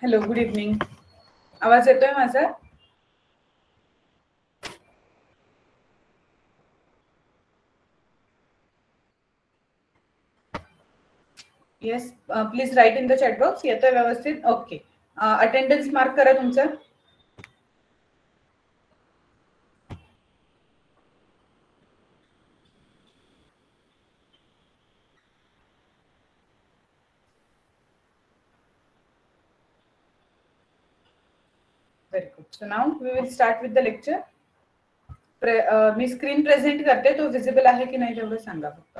Hello, good evening. आवाज येतोय माझा? Yes, please write in the chat box. येतोय व्यवस्थित? ओके. अटेंडन्स मार्क करा तुमचं. Very good. So now we will start with the lecture. मी स्क्रीन प्रेझेंट करते, तो विजिबल आहे की नाही तेवढं सांगा फक्त.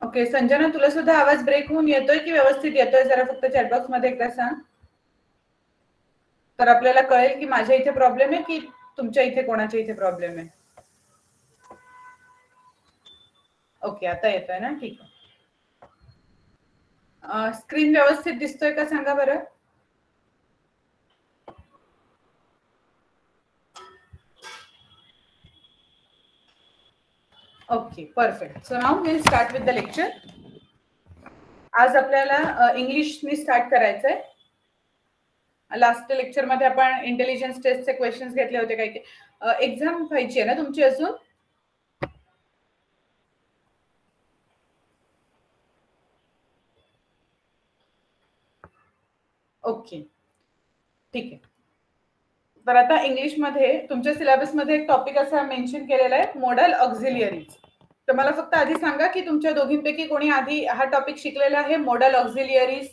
ओके, संजना, तुला सुद्धा आवाज ब्रेक होऊन येतोय की व्यवस्थित येतोय? जरा फक्त चॅटबॉक्स मध्ये एकदा सांग, तर आपल्याला कळेल की माझ्या इथे प्रॉब्लेम आहे की तुमच्या इथे कोणाच्या इथे प्रॉब्लेम आहे. ओके, आता येतोय ना? ठीक आहे. स्क्रीन व्यवस्थित दिसतोय का सांगा बरं. Okay, perfect. So now will start with the lecture. आज आपल्याला इंग्लिशनी स्टार्ट करायचंय. लास्ट लेक्चर मध्ये आपण इंटेलिजन्स टेस्टचे क्वेश्चन्स घेतले होते. काही एक्झाम व्हायची आहे ना तुमची अजून? ओके, ठीक आहे. तर आता इंग्लिशमध्ये तुमच्या सिलेबसमध्ये एक टॉपिक असा मेन्शन केलेला आहे, मॉडल ऑक्झिलियरीज. तर मला फक्त आधी सांगा की तुमच्या दोघींपैकी कोणी आधी हा टॉपिक शिकलेला आहे, मॉडल ऑक्झिलियरीज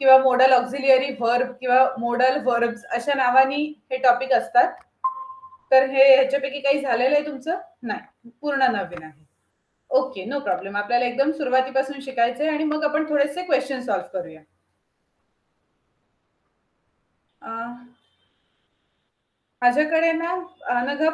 किंवा मॉडल ऑक्झिलियरी व्हर्ब किंवा मॉडल व्हर्ब्स अशा नावानी हे टॉपिक असतात. तर हे ह्याच्यापैकी काही झालेलं आहे तुमचं? नाही, पूर्ण नवीन आहे. Okay, no problem. आपल्याला एकदम सुरुवातीपासून शिकायचंय आणि मग आपण थोडेसे क्वेश्चन सॉल्व्ह करूया. माझ्याकडे ना अनघा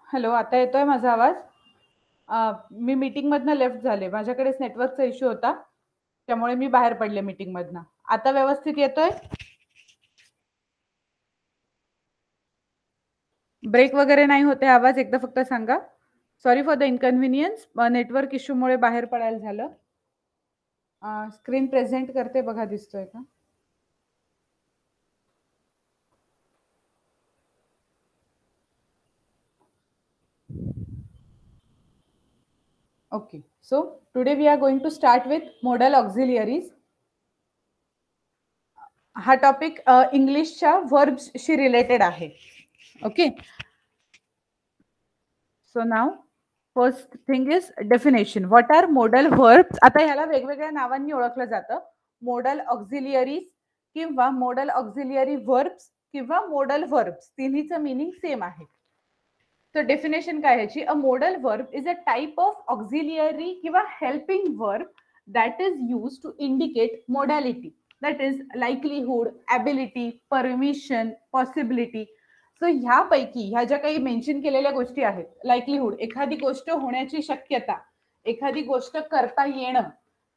हॅलो, आता येतोय माझा आवाज? मी मीटिंग मधनं लेफ्ट झाले, माझ्याकडेच नेटवर्कचा इश्यू होता, त्यामुळे मी बाहेर पडले मीटिंग मधनं. आता व्यवस्थित येतोय? ब्रेक वगैरे नाही होते आवाज? एकदा फक्त सांगा. Sorry for the inconvenience, network इश्यूमुळे बाहेर पडायला झालं. स्क्रीन प्रेझेंट करते, बघा दिसतोय का? Okay, so today we are going to start with modal auxiliaries. हा टॉपिक इंग्लिशच्या वर्ब्सशी रिलेटेड आहे. Okay, so now first thing is definition. What are modal verbs? आता ह्याला वेगवेगळ्या नावांनी ओळखलं जातं. मोडल ऑक्झिलियरीज किंवा मोडल ऑक्झिलियरी व्हर्ब्स किंवा मोडल व्हर्ब्स, तिन्हीचं मीनिंग सेम आहे. तर डेफिनेशन काय ह्याची? A modal verb is a type of auxiliary किंवा helping verb that is use to indicate modality, that is likelihood, ability, permission, possibility. So ह्यापैकी ह्या ज्या काही मेन्शन केलेल्या गोष्टी आहेत, लाईकलीहुड एखादी गोष्ट होण्याची शक्यता, एखादी गोष्ट करता येणं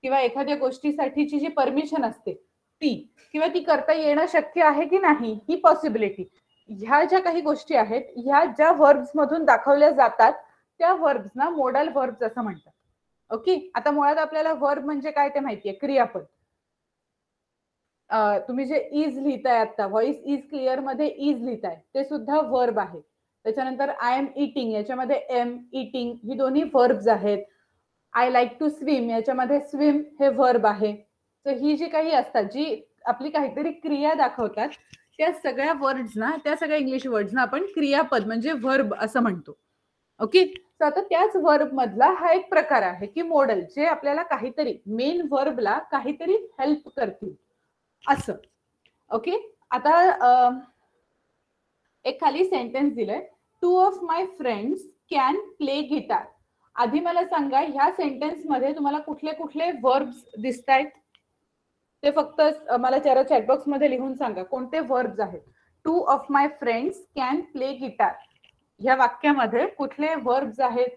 किंवा एखाद्या गोष्टीसाठीची जी परमिशन असते ती, किंवा ती करता येणं शक्य आहे की नाही ही पॉसिबिलिटी, ह्या ज्या काही गोष्टी आहेत ह्या ज्या व्हर्ब्स मधून दाखवल्या जातात त्या व्हर्ब्सना मोडल व्हर्ब्स असं म्हणतात. ओके, आता मुळात आपल्याला व्हर्ब म्हणजे काय ते माहितीये, क्रियापद. तुम्ही जे इज लिहिताय आता, व्हॉइस इज क्लिअर मध्ये इज लिहिताय ते सुद्धा व्हर्ब आहे. त्याच्यानंतर आय एम इटिंग याच्यामध्ये एम, इटिंग ही दोन्ही व्हर्ब्स आहेत. आय लाईक टू स्विम याच्यामध्ये स्विम हे व्हर्ब आहे. तर ही जी काही असतात जी आपली काहीतरी क्रिया दाखवतात त्या सगळ्या वर्ड्सना, त्या सगळ्या इंग्लिश वर्ड्सना आपण क्रियापद म्हणजे व्हर्ब असं म्हणतो. ओके, तर आता त्याच व्हर्ब मधला हा एक प्रकार आहे की मोडल, जे आपल्याला काहीतरी मेन व्हर्बला काहीतरी हेल्प करतील असं. ओके, आता एक खाली सेंटेन्स दिलंय, to of my friends can play guitar. आधी मला सांगा ह्या सेंटेन्स मध्ये तुम्हाला कुठले कुठले व्हर्ब्स दिसतायत ते फक्त मला चॅटबॉक्स मध्ये लिहून सांगा कोणते व्हर्ब्स आहेत. Two of my friends can play guitar ह्या वाक्यामध्ये कुठले व्हर्ब्स आहेत?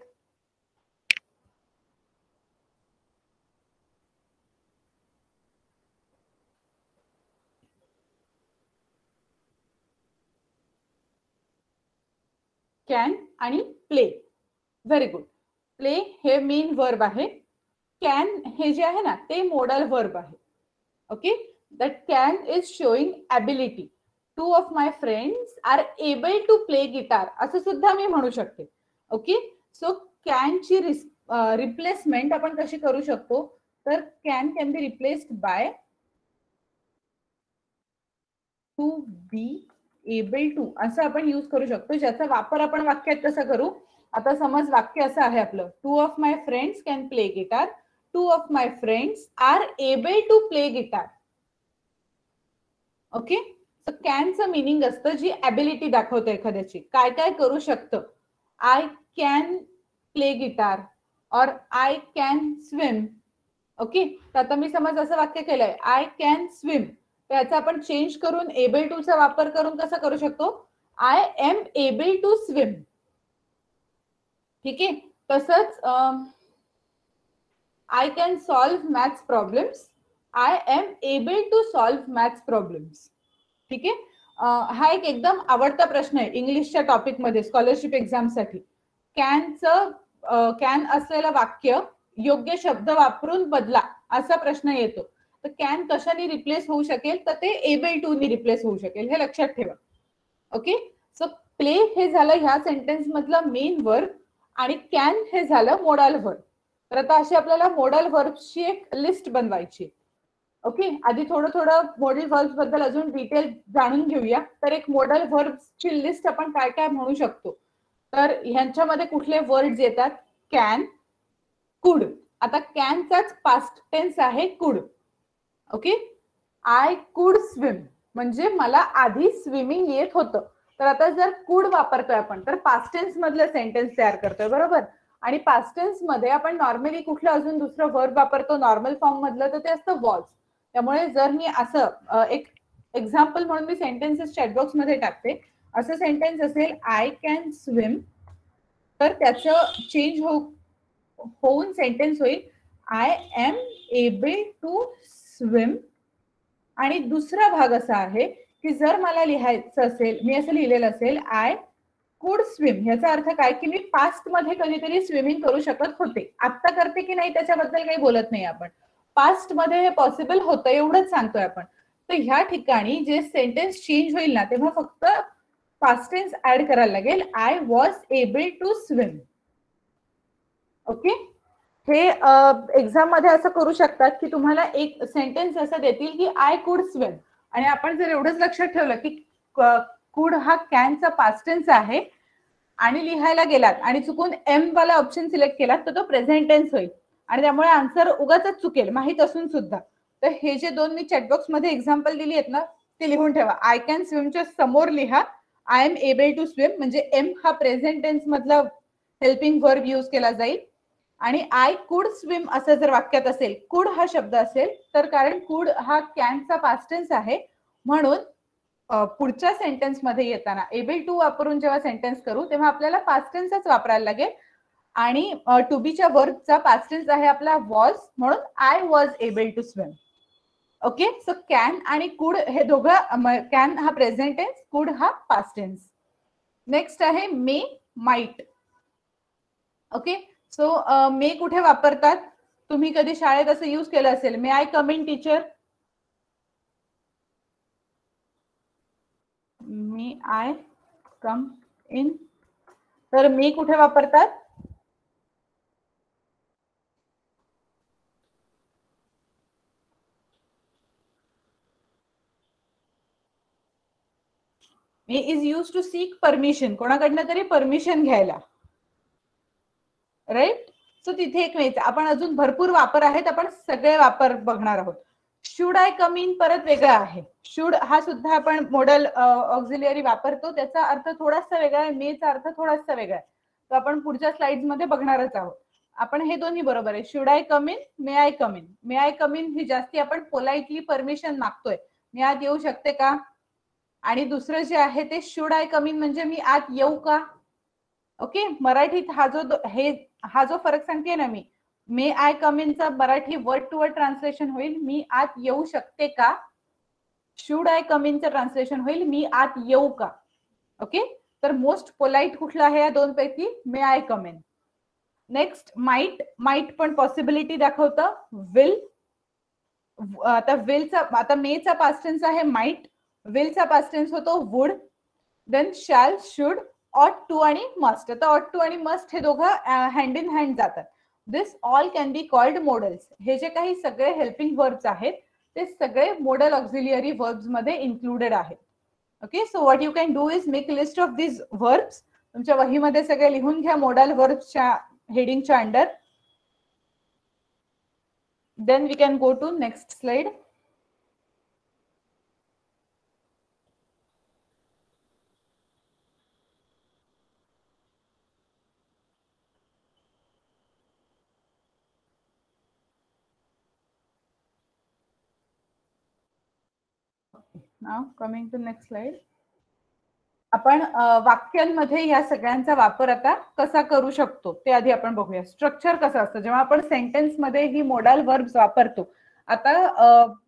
कॅन आणि प्ले. Very good. प्ले हे मेन व्हर्ब आहे. कॅन हे जे आहे ना ते मोडल व्हर्ब आहे. Okay, that can is showing ability. Two of my friends are able to play guitar असं सुद्धा मी म्हणू शकते. ओके, सो कॅनची रिप्लेसमेंट आपण कशी करू शकतो, तर can be replaced by to be able to असं आपण यूज करू शकतो, ज्याचा वापर आपण वाक्यात कसा करू. आता समज वाक्य असं आहे आपलं, two of my friends can play guitar, two of my friends are able to play guitar. Okay, so कॅनचं मिनिंग असतं जी ॲबिलिटी दाखवतं एखाद्याची, काय काय करू शकतं. I can play guitar or I can swim. Okay, तर आता मी समज असं वाक्य केलंय, आय कॅन स्विम, त्याचा आपण चेंज करून एबल टू चा वापर करून कसा करू शकतो, I am able to swim. ठीक आहे, तसंच I can solve maths problems, I am able to solve maths problems. ठीक आहे, हा एक एकदम आवडता प्रश्न आहे इंग्लिशच्या टॉपिक मध्ये स्कॉलरशिप एक्झाम साठी. कॅन असलेलं वाक्य योग्य शब्द वापरून बदला असा प्रश्न येतो. तर कॅन कशाने रिप्लेस होऊ शकेल, तर ते एबल टू नी रिप्लेस होऊ शकेल, हे लक्षात ठेवा. ओके, सो प्ले हे झालं ह्या सेंटेन्स मधलं मेन वर्ब आणि कॅन हे झालं मोडल वर्ब. तर आता अशी आपल्याला मोडल वर्ब्सची एक लिस्ट बनवायची. ओके, आधी थोडं थोडं मोडल वर्ब्स बद्दल अजून डिटेल जाणून घेऊया. तर एक मोडल वर्ब्सची लिस्ट आपण काय काय म्हणू शकतो, तर ह्यांच्यामध्ये कुठले वर्ड्स येतात, कॅन, कुड. आता कॅनचाच पास्ट टेन्स आहे कुड. ओके, आय कुड स्विम म्हणजे मला आधी स्विमिंग येत होतं. तर आता जर कुड वापरतोय आपण तर पास्ट टेन्स मधलं सेंटेन्स तयार करतोय, बरोबर. आणि पास्ट टेन्स मध्ये आपण नॉर्मली कुठलं अजून दुसरं वर्ब वापरतो नॉर्मल फॉर्म मधलं, तर ते असतं वॉज. त्यामुळे जर मी असं एक एक्झाम्पल म्हणून मी सेंटेन्सेस चॅटबॉक्स मध्ये टाकते, असं सेंटेन्स असेल आय कॅन स्विम, तर त्याचं चेंज होऊन सेंटेन्स होईल I am able to swim. आणि दुसरा भाग असा आहे की जर मला लिहायचं असेल, मी असं लिहिलेलं असेल आय कुड स्विम, याचा अर्थ काय की मी पास्ट मध्ये कधीतरी स्विमिंग करू शकत होते. आता करते की नाही त्याच्याबद्दल काही बोलत नाही आपण, पास्ट मध्ये हे पॉसिबल होतं एवढंच सांगतोय आपण. तर ह्या ठिकाणी जे सेंटेन्स चेंज होईल ना तेव्हा फक्त पास्ट टेन्स ऍड करायला लागेल, I was able to swim. Okay, हे एक्झाम मध्ये असं करू शकतात की तुम्हाला एक सेंटेन्स असं देतील की आय कुड स्विम, आणि आपण जर एवढंच लक्षात ठेवलं की कुड हा कॅनचा पास्ट टेन्स आहे आणि लिहायला गेलात आणि चुकून एम वाला ऑप्शन सिलेक्ट केलात तर तो प्रेझेंट टेन्स होईल आणि त्यामुळे आन्सर उगाच चुकेल माहित असून सुद्धा. तर हे जे दोन मी चॅटबॉक्स मध्ये एक्झाम्पल दिली आहेत ना ते लिहून ठेवा. आय कॅन स्विमच्या समोर लिहा I am able to swim, म्हणजे एम हा प्रेझेंट टेन्स मधला हेल्पिंग वर्ब यूज केला जाईल. आणि आय कुड स्विम असं जर वाक्यात असेल, कुड हा शब्द असेल तर कारण कुड हा कॅनचा पास्ट टेन्स आहे म्हणून पुढच्या सेंटेन्स मध्ये येताना एबल टू वापरून जेव्हा सेंटेन्स करू तेव्हा आपल्याला पास्ट टेन्सच वापरायला लागेल. आणि टू बीच्या वर्बचा पास्ट टेन्स आहे आपला वॉज, म्हणून I was able to swim. Okay, so can आणि कुड हे दोघं, कॅन हा प्रेझेंट टेन्स, कुड हा पास्ट टेन्स. नेक्स्ट आहे may, might. Okay, so may कुठे वापरतात, तुम्ही कधी शाळेत असं यूज केलं असेल, may I come in teacher, may I come in, तर मे कुठे वापरतात, may is use to seek permission, कोणाकडनं तरी परमिशन घ्यायला, राईट. सो तिथे एक मेचा, आपण अजून भरपूर वापर आहेत, आपण सगळे वापर बघणार आहोत. शुड आय कम इन परत वेगळा आहे, शुड हा सुद्धा आपण मॉडल ऑक्झिलियरी वापरतो, त्याचा अर्थ थोडासा वेगळा आहे, मेचा अर्थ थोडासा वेगळा आहे, तो आपण पुढच्या स्लाइड्स मध्ये बघणारच आहोत. आपण हे दोन्ही बरोबर आहे, should I come in, may I come in. May I come in ही जास्ती आपण पोलाइटली परमिशन मागतोय, मी आत येऊ शकते का. आणि दुसरं जे आहे ते शुड आय कम इन म्हणजे मी आत येऊ का. ओके, मराठीत हा जो फरक सांगते ना मी, मे आय कम इनचा मराठी वर्ड टू वर्ड ट्रान्सलेशन होईल मी आत येऊ शकते का, शुड आय कम इनचं ट्रान्सलेशन होईल मी आत येऊ का. ओके, तर मोस्ट पोलाइट कुठला आहे या दोन पैकी, may I come in. Next might, might पण पॉसिबिलिटी दाखवतं. विल, आता विलचा, आता मेचा पास्ट टेन्स आहे माइट, विलचा पास्ट टेन्स होतो would. Then shall, should, ought to आणि मस्ट. आता ऑट टू आणि मस्ट हे दोघं हँड इन हँड जातात. This all can be called modals. हे जे काही सगळे हेल्पिंग वर्ब्स आहेत ते सगळे मॉडल ऑक्झिलियरी वर्ब्स मध्ये इन्क्लुडेड आहेत. Okay, so what you can do is make list of this verbs. तुमच्या वहीमध्ये सगळे लिहून घ्या मॉडल वर्ब्सच्या हेडिंगच्या under. Then we can go to next slide. Now coming to next slide. आपण वाक्यांमध्ये या सगळ्यांचा वापर आता कसा करू शकतो ते आधी आपण बघूया. स्ट्रक्चर कसं असतं जेव्हा आपण सेंटेन्स मध्ये ही मोडल वर्ब्स वापरतो. आता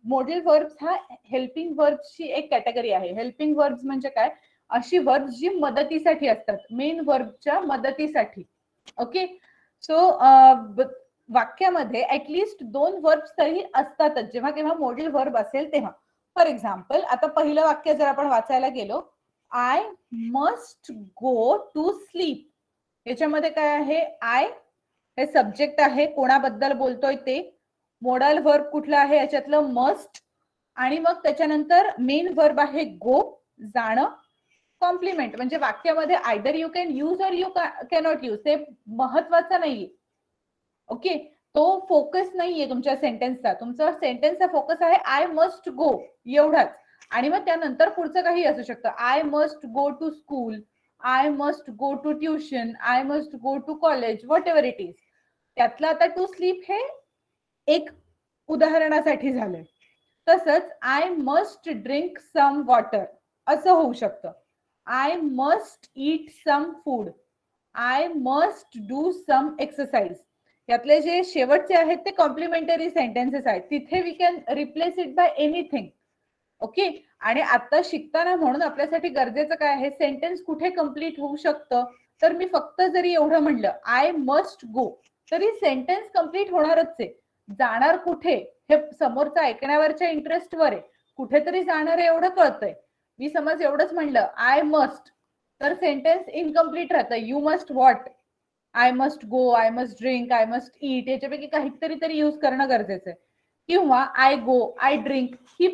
मॉडल वर्ब्स हा हेल्पिंग वर्ब्सची एक कॅटेगरी आहे. हेल्पिंग वर्ब्स म्हणजे काय, अशी वर्ब्स जी मदतीसाठी असतात, मेन वर्बच्या मदतीसाठी. ओके, सो वाक्यामध्ये ऍटलिस्ट दोन वर्ब्स तरी असतातच जेव्हा केव्हा मॉडल वर्ब असेल तेव्हा. फॉर एक्झाम्पल, आता पहिलं वाक्य जर आपण वाचायला गेलो, I must go to sleep, याच्यामध्ये काय आहे, आय हे सब्जेक्ट आहे, कोणाबद्दल बोलतोय ते. मॉडल वर्ब कुठला आहे याच्यातलं, मस्ट. आणि मग त्याच्यानंतर मेन वर्ब आहे गो, जाणं. कॉम्प्लिमेंट म्हणजे वाक्यामध्ये आयदर यू कॅन यूज और यू कॅनॉट यूज, ते महत्वाचं नाहीये. ओके, तो फोकस नाहीये तुमच्या सेंटेन्सचा. तुमचा सेंटेन्सचा फोकस आहे आय मस्ट गो एवढाच. आणि मग त्यानंतर पुढचं काही असू शकतं, I must go to school, I must go to tuition, I must go to college, whatever it is. त्यातलं आता टू स्लीप हे एक उदाहरणासाठी झालंय. तसंच I must drink some water असं होऊ शकतं. I must eat some food, I must do some exercise. यातले जे शेवटचे आहेत ते कॉम्प्लिमेंटरी सेंटेन्सेस आहेत, तिथे we can replace it by anything. Okay, आणि आता शिकताना म्हणून आपल्यासाठी गरजेचं काय आहे, सेंटेन्स कुठे कम्प्लीट होऊ शकतं. तर मी फक्त जरी एवढं म्हणलं आय मस्ट गो तरी सेंटेन्स कम्प्लीट होणारच आहे. जाणार कुठे हे समोरचा ऐकण्यावरच्या इंटरेस्टवर आहे, कुठेतरी जाणार आहे एवढं कळतंय. मी समज एवढंच म्हणलं आय मस्ट, तर सेंटेन्स इनकम्प्लीट राहतं. You must what, I must go, I must drink, I must eat, याच्यापैकी काहीतरी तरी यूज करणं गरजेचं आहे. किंवा आय गो, आय ड्रिंक, ही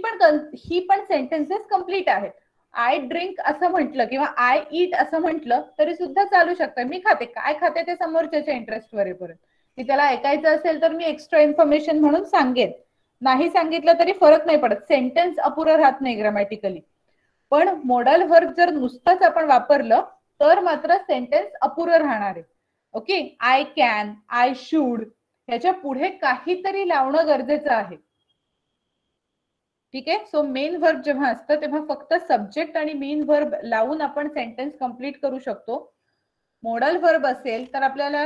पण सेंटेन्सेस कम्प्लीट आहेत. आय ड्रिंक असं म्हटलं किंवा आय ईट असं म्हटलं तरी सुद्धा चालू शकतं. मी खाते, काय खाते ते समोरच्याच्या इंटरेस्ट वर आहे. की त्याला ऐकायचं असेल तर मी एक्स्ट्रा इन्फॉर्मेशन म्हणून सांगेन, नाही सांगितलं तरी फरक नाही पडत, सेंटेन्स अपुरं राहत नाही ग्रामॅटिकली. पण मोडल वर्ब जर नुसतंच आपण वापरलं तर मात्र सेंटेन्स अपुरं राहणार आहे. Okay, I can, I should, ह्याच्या पुढे काहीतरी लावणं गरजेचं आहे. ठीक आहे. सो मेन वर्ब जेव्हा असतं तेव्हा फक्त सब्जेक्ट आणि मेन वर्ब लावून आपण सेंटेन्स कंप्लीट करू शकतो. मोडल वर्ब असेल तर आपल्याला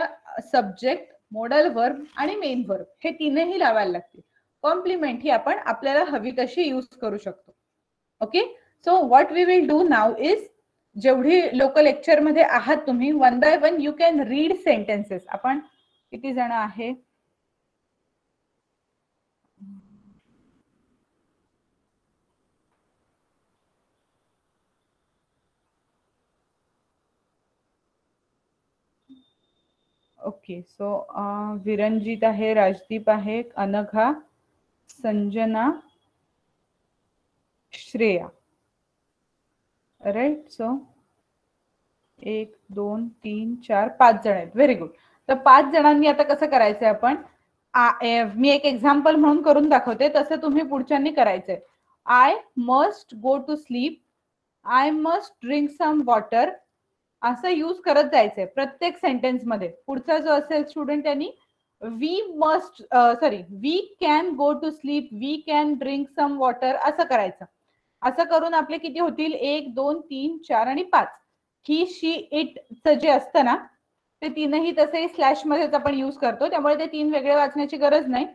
सब्जेक्ट, मोडल वर्ब आणि मेन वर्ब हे तीनही लावायला लागतील. कॉम्प्लिमेंट ही आपण आपल्याला हवी तशी यूज करू शकतो. Okay, so what we will do now is, जेवढी लोक लेक्चर मध्ये आहात तुम्ही, one by one you can read sentences. आपण किती जण आहे? ओके, सो विरंजित आहे, राजदीप आहे, अनघा, संजना, श्रेया. राईट. सो 1 2 3 4 5 जण आहेत. Very good. तर 5 जणांनी आता कसं करायचंय आपण, मी एक एक्झाम्पल म्हणून करून दाखवते, तसं तुम्ही पुढच्यांनी करायचंय. I must go to sleep, I must drink some water, असं यूज करत जायचंय प्रत्येक सेंटेन्स मध्ये. पुढचा जो असेल स्टुडंट त्यांनी we must, sorry, we can go to sleep, we can drink some water असं करायचं. असं करून आपले किती होतील? 1 2 3 4 आणि 5. ही, शी, इट जे असतं ना ते तीनही तसे स्लॅश मध्येच आपण यूज करतो, त्यामुळे ते तीन वेगळे वाचण्याची गरज नाही.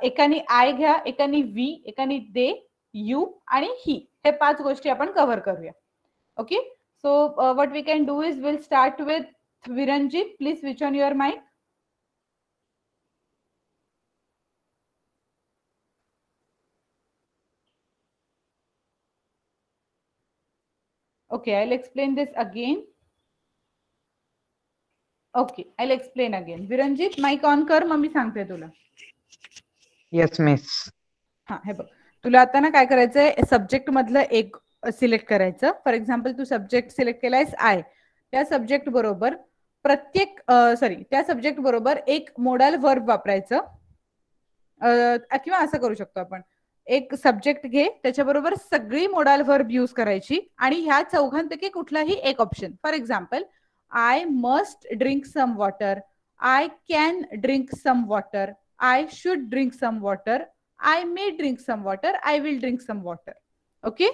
एकानी आय घ्या, एकानी वी, एकानी दे, यू आणि ही, हे 5 गोष्टी आपण कव्हर करूया. Okay, so what we can do is will start with Viranjit. Please switch on your mic. Okay, I'll explain this again. Okay, I'll explain again. Viranjit, mic on कर, मग मी सांगते तुला. Yes miss. हा, हे बघ, तुला आता ना काय करायचंय, सब्जेक्ट मधलं एक सिलेक्ट करायचं. फॉर एक्झाम्पल तू सब्जेक्ट सिलेक्ट केलायस आय, त्या सब्जेक्ट बरोबर प्रत्येक त्या सब्जेक्ट बरोबर एक मोडल वर्ब वापरायचं. किंवा असं करू शकतो आपण, एक सब्जेक्ट घे, त्याच्याबरोबर सगळी मोडाल वर्ब यूज करायची आणि ह्या चौघांपैकी कुठलाही एक option. For example, I must drink some water, I can drink some water, I should drink some water, I may drink some water, I will drink some water. Okay.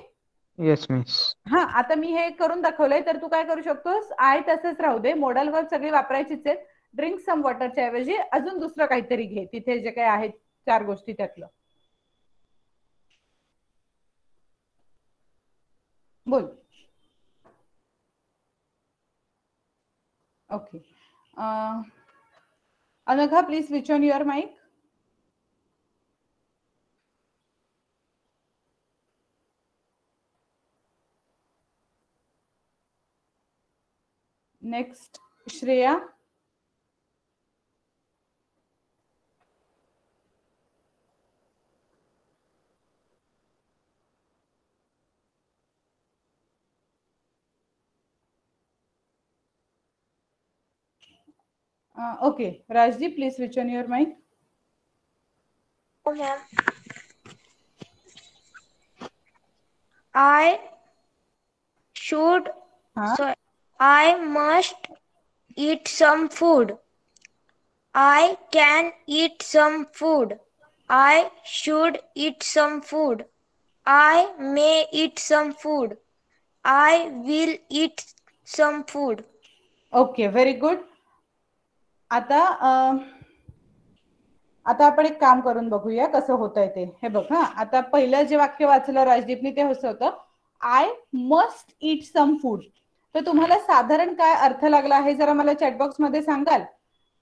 Yes miss. हा, आता मी हे करून दाखवलंय, तर तू काय करू शकतोस, I तसंच राहू दे, मोडल वर्ब सगळी वापरायचीच आहेत. ड्रिंक सम वॉटरच्या ऐवजी अजून दुसरं काहीतरी घे, तिथे जे काही आहेत 4 गोष्टी त्यातलं बोल. Okay, Anagha, please switch on your mic. Next, Shreya. Okay, Rajdeep, please switch on your mic. I should, so I must eat some food. I can eat some food. I should eat some food. I may eat some food. I will eat some food. Okay, very good. आता आपण एक काम करून बघूया कसं होतंय ते. हे बघ, हा, आता पहिलं जे वाक्य वाचलं राजदीपने ते असं होतं, I must eat some food. तर तुम्हाला साधारण काय अर्थ लागला आहे जरा मला चॅटबॉक्स मध्ये सांगाल?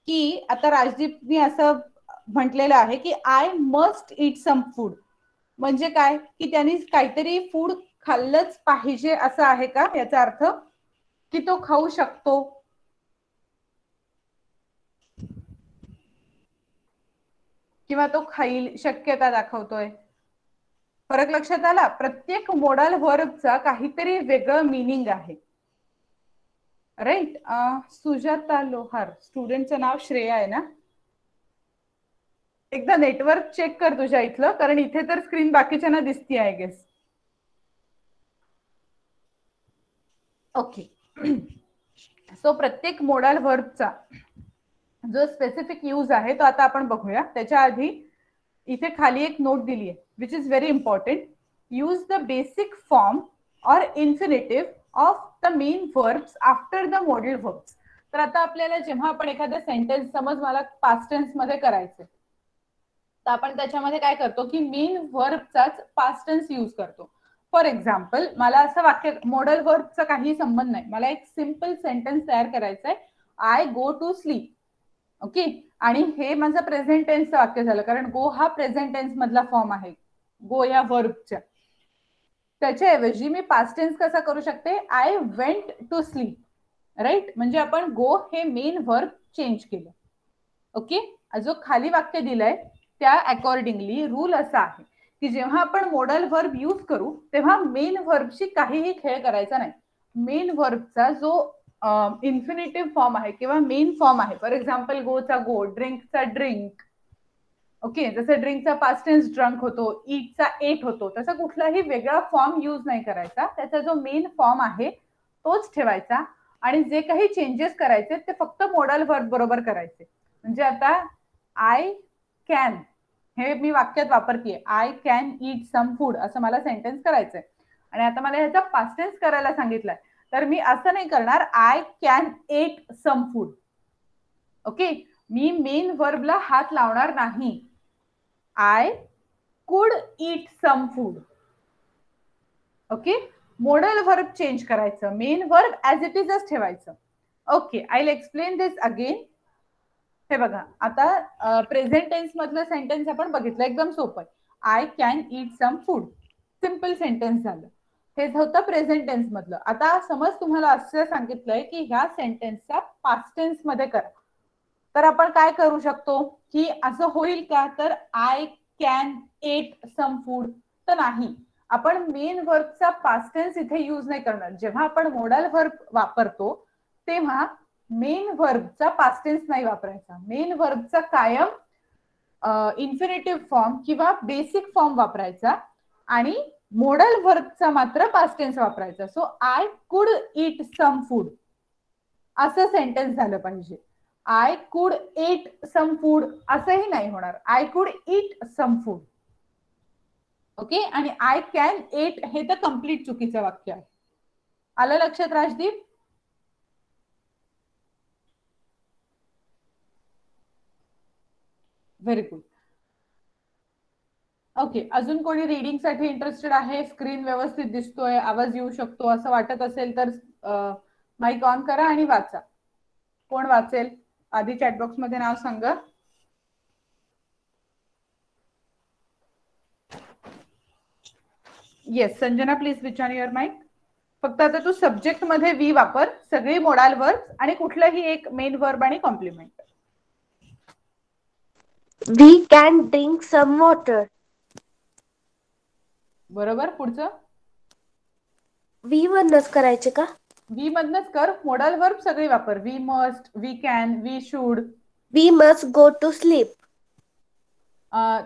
की आता राजदीपने असं म्हटलेलं आहे की I must eat some food, म्हणजे काय, की त्यांनी काहीतरी फूड खाल्लंच पाहिजे असं आहे का याचा अर्थ, की तो खाऊ शकतो? किंवा तो खाईल शक्यता दाखवतोय? फरक लक्षात आला? प्रत्येक मोडल व्हर्बचा काहीतरी वेगळं मीनिंग आहे. राईट. सुजाता लोहार, स्टुडंटचं नाव श्रेया आहे ना? एकदा नेटवर्क चेक कर तुझ्या इथलं, कारण इथे तर स्क्रीन बाकीच्यांना दिसती आय गेस. ओके. सो प्रत्येक मोडल व्हर्बचा जो स्पेसिफिक यूज आहे तो आता आपण बघूया. त्याच्या आधी इथे खाली एक नोट दिली आहे, which is very important. Use the basic form or infinitive of the main verbs after the modal verbs. तर आता आपल्याला जेव्हा आपण एखादा सेंटेन्स, समज मला पास्ट टेन्स मध्ये करायचे, तर आपण त्याच्यामध्ये काय करतो की मेन व्हर्बचाच पास्ट टेन्स यूज करतो. फॉर एक्झाम्पल, मला असं वाक्य, मॉडल व्हर्बचा काही संबंध नाही, मला एक सिंपल सेंटेन्स तयार करायचं आहे, I go to sleep. Okay. आणि हे माझं प्रेझेंट टेन्सचं वाक्य झालं, कारण गो हा प्रेझेंट टेन्स मधला फॉर्म आहे गो या व्हर्बच्या. त्याच्याऐवजी मी पास्ट टेन्स कसा करू शकते, I went to sleep. Right. म्हणजे आपण गो हे मेन व्हर्ब चेंज केलं. ओके. जो खाली वाक्य दिलंय त्या अकॉर्डिंगली रूल असा आहे की जेव्हा आपण मॉडल व्हर्ब यूज करू तेव्हा मेन व्हर्बशी काहीही खेळ करायचा नाही. मेन व्हर्बचा जो इन्फिनिटिव्ह फॉर्म आहे किंवा मेन फॉर्म आहे, फॉर एक्झाम्पल गोचा गो, ड्रिंकचा ड्रिंक. ओके. जसं ड्रिंकचा पास्ट टेन्स ड्रंक होतो, ईटचा एट होतो, तसा कुठलाही वेगळा फॉर्म यूज नाही करायचा. त्याचा जो मेन फॉर्म आहे तोच ठेवायचा आणि जे काही चेंजेस करायचे ते फक्त मॉडल व्हर्ब बरोबर करायचे. म्हणजे आता आय कॅन हे मी वाक्यात वापरतेय, I can eat some food, असं मला सेंटेन्स करायचंय. आणि आता मला ह्याचा पास्ट टेन्स करायला सांगितलंय, तर मी असं नाही करणार I can ate some food. Okay. मी मेन व्हर्बला हात लावणार नाही. I could eat some food. Okay. Modal verb change करायचं, मेन व्हर्ब ऍज इट इजच ठेवायचं. Okay. I will explain this again. हे बघा, आता प्रेझेंट टेन्स मधलं सेंटेन्स आपण बघितलं, एकदम सोपं. I can eat some food, simple sentence झालं. हे होतं प्रेझेंट टेन्स मधलं. आता समज तुम्हाला असं सांगितलंय की ह्या सेंटेन्सचा पास्ट टेन्स मध्ये करा, तर आपण काय करू शकतो की असं होईल का, तर I can ate some food, तर नाही. आपण मेन व्हर्बचा पास्ट टेन्स इथे यूज नाही करणार. जेव्हा आपण मॉडल व्हर्ब वापरतो तेव्हा मेन व्हर्बचा पास्ट टेन्स नाही वापरायचा. मेन व्हर्बचा कायम इन्फिनिटिव्ह फॉर्म किंवा बेसिक फॉर्म वापरायचा आणि मॉडल व्हर्बचा मात्र पास्ट टेन्स वापरायचा. So I could eat some food असं सेंटेन्स झालं पाहिजे. I could eight some food असंही नाही होणार, I could eat some food. Okay. आणि आय कॅन एट हे तर कम्प्लीट चुकीचं वाक्य आहे. आलं लक्षात राजदीप? Very good. ओके. अजून कोणी रीडिंग साठी इंटरेस्टेड आहे? स्क्रीन व्यवस्थित दिसतोय, आवाज येऊ शकतो असं वाटत असेल तर माईक ऑन करा आणि वाचा. कोण वाचेल? आधी चॅटबॉक्स मध्ये नाव सांगा. Yes Sanjana, please switch on your mic. फक्त आता तू सब्जेक्ट मध्ये वी वापर, सगळी मोडाल वर्ब आणि कुठलाही एक मेन वर्ब आणि complement. We can drink some water. बरोबर. पुढचं वी मधनच करायचे का? वी मधनच कर. मोडाल वर्ब सगळी वापर. We must, we can, we should. We must go to sleep.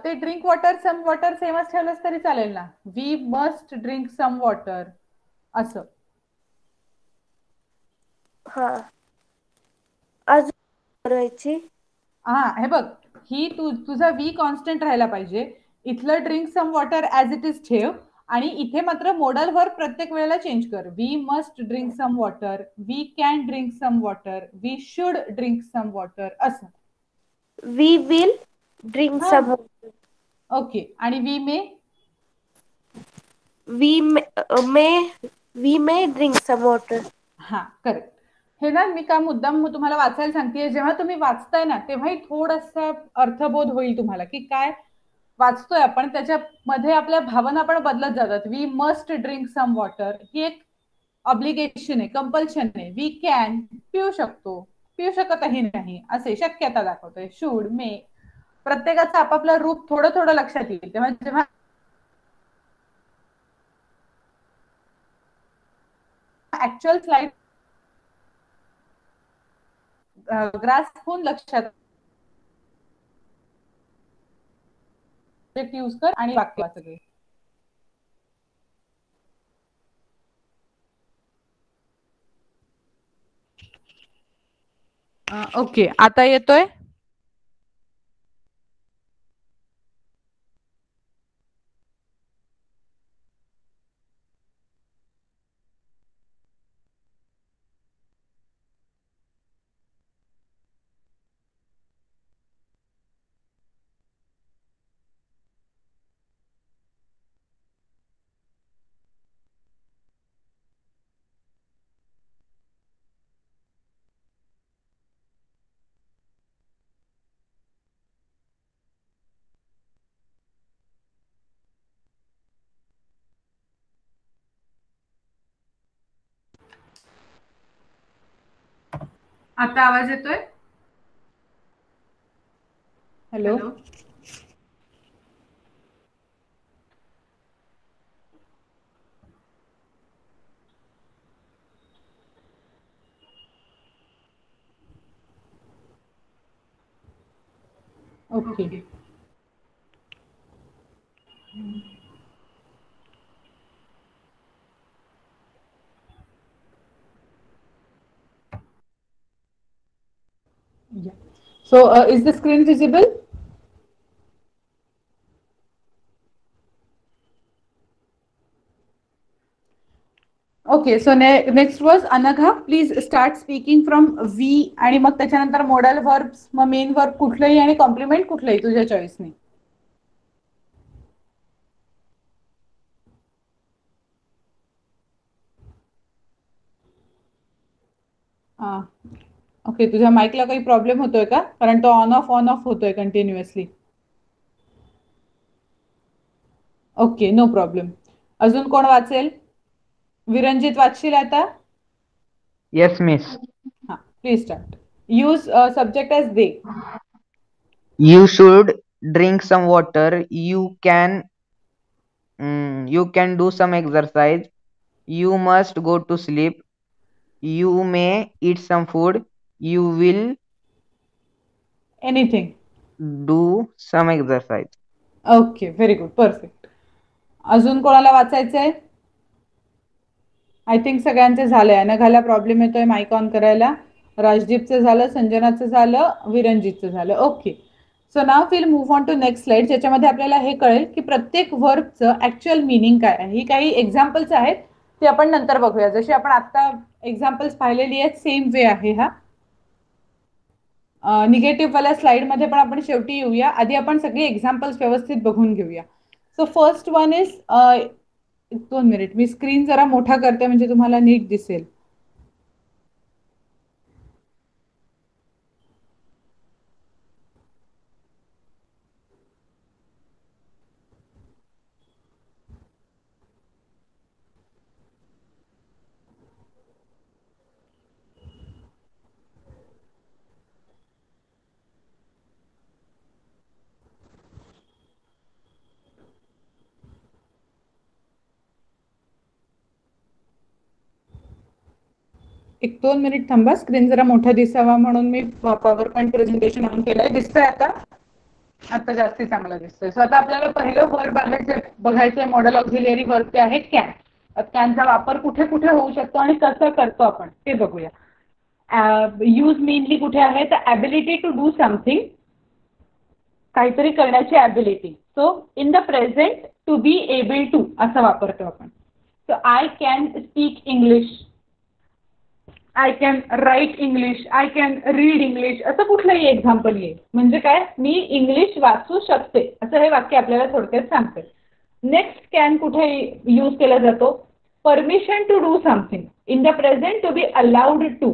ते ड्रिंक वॉटर, सम वॉटर सेमच ठेवलंच तरी चालेल ना. We must drink some water असं. हा. अजून करायची. हा हे बघ, ही तुझा वी कॉन्स्टंट राहायला पाहिजे. इथलं drink some water as it is ठेव आणि इथे मात्र मोडल वर्ब प्रत्येक वेळेला चेंज कर. We must drink some water, we can drink some water, we should drink some water असं. We will drink some water. Okay. आणि we may, we may drink some water. हा करेक्ट. हे ना मी का मुद्दाम तुम्हाला वाचायला सांगतेय, जेव्हा तुम्ही वाचताय ना तेव्हाही थोडासा अर्थबोध होईल तुम्हाला की काय वाचतोय आपण, त्याच्यामध्ये आपल्या भावना पण बदलत जातात. We must drink some water ही एक ऑब्लिगेशन आहे, कंपल्शन आहे. वी कॅन पिऊ शकतो, पिऊ शकतही नाही असे शक्यता दाखवतोय. शुड, मे, प्रत्येकाचं आपापलं रूप थोडं थोडं लक्षात येईल. तेव्हा जेव्हा ऍक्च्युअल स्लाइड ग्रास्प होऊन लक्षात यूज कर आणि वाक्य सगळे. ओके, आता येतोय? आता आवाज येतोय? Hello. Okay. So is the screen visible? Okay, so next was Anagha. Please start speaking from we आणि मग त्याच्यानंतर मॉडल वर्ब्स, मग मेन वर्ब कुठलंही आणि कॉम्प्लिमेंट कुठलंही तुझ्या चॉईसने. ओके, तुझ्या माईकला काही प्रॉब्लेम होतोय का? कारण तो ऑन ऑफ होतोय कंटिन्युअसली. Okay, no problem. अजून कोण वाचेल? विरंजित वाचशील आता? Yes, miss. हा, please start. Use subject as they. You should drink some water. You can do some exercise. You must go to sleep. You may eat some food. You will anything. do some exercise. Okay, very good, perfect. अजून कोणाला वाचायचंय? I think सगळ्यांचे झालंय. अनघाला problem येतोय mic on करायला. राजदीपचं झालं, संजनाचं झालं, विरंजितचं झालं. Okay, so now will move on to next slide, ज्याच्यामध्ये आपल्याला हे कळेल की प्रत्येक वर्बचं ऍक्च्युअल मिनिंग काय आहे. ही काही एक्झाम्पल्स आहेत, ते आपण नंतर बघूया. जशी आपण आता एक्झाम्पल्स पाहिलेली आहेत सेम वे आहे हा. निगेटिव्ह वाल्या स्लाइड मध्ये पण आपण शेवटी येऊया. आधी आपण सगळी एक्झाम्पल्स व्यवस्थित बघून घेऊया. So first one is, 2 minute me screen जरा मोठा करते म्हणजे तुम्हाला नीट दिसेल. एक 2 मिनिट थांबा, स्क्रीन जरा मोठा दिसावा म्हणून मी पॉवर पॉईंट प्रेझेंटेशन ऑन केलंय. दिसतंय आता? आता जास्ती चांगलं दिसतंय. सो आता आपल्याला पहिलं वर्ब बघायचंय मॉडेल ऑक्झिलिअरी वर्ब, ते आहे कॅन. कॅनचा वापर कुठे कुठे होऊ शकतो आणि कसं करतो आपण ते बघूया. यूज मेनली कुठे आहे तर ॲबिलिटी टू डू समथिंग, काहीतरी करण्याची ability. So in the present to be able to असं वापरतो आपण. So I can speak English, I can write English, I can read English, असं कुठलंही एक्झाम्पल येईल. म्हणजे काय, मी इंग्लिश वाचू शकते असं हे वाक्य आपल्याला थोडक्यात सांगते. नेक्स्ट कॅन कुठे यूज केला जातो? Permission to do something. In the present to be allowed to,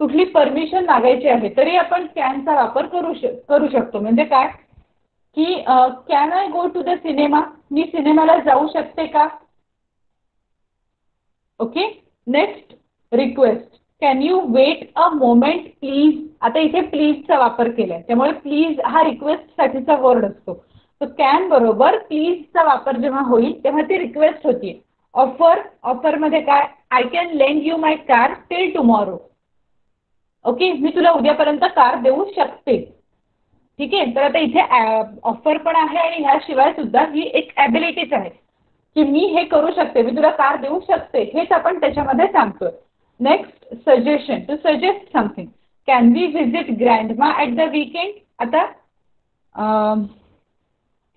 कुठली परमिशन मागायची आहे तरी आपण कॅनचा वापर करू शकतो. म्हणजे काय की can I go to the cinema, मी सिनेमाला जाऊ शकते का? Okay. Next request, can you wait a moment please. आता इथे प्लीजचा वापर केलाय त्यामुळे प्लीज हा रिक्वेस्ट साठीचा वर्ड असतो. तर कॅन बरोबर प्लीजचा वापर जेव्हा होईल तेव्हा ती रिक्वेस्ट होती. ऑफर मध्ये काय, I can lend you my car till tomorrow. Okay, मी तुला उद्यापर्यंत कार देऊ शकते. ठीक आहे, तर आता इथे ऑफर पण आहे आणि ह्याशिवाय सुद्धा ही एक ॲबिलिटीच आहे की मी हे करू शकते, मी तुला कार देऊ शकते, हेच आपण त्याच्यामध्ये सांगतोय. Next, suggestion, to suggest something. Can we visit grandma at the weekend. आता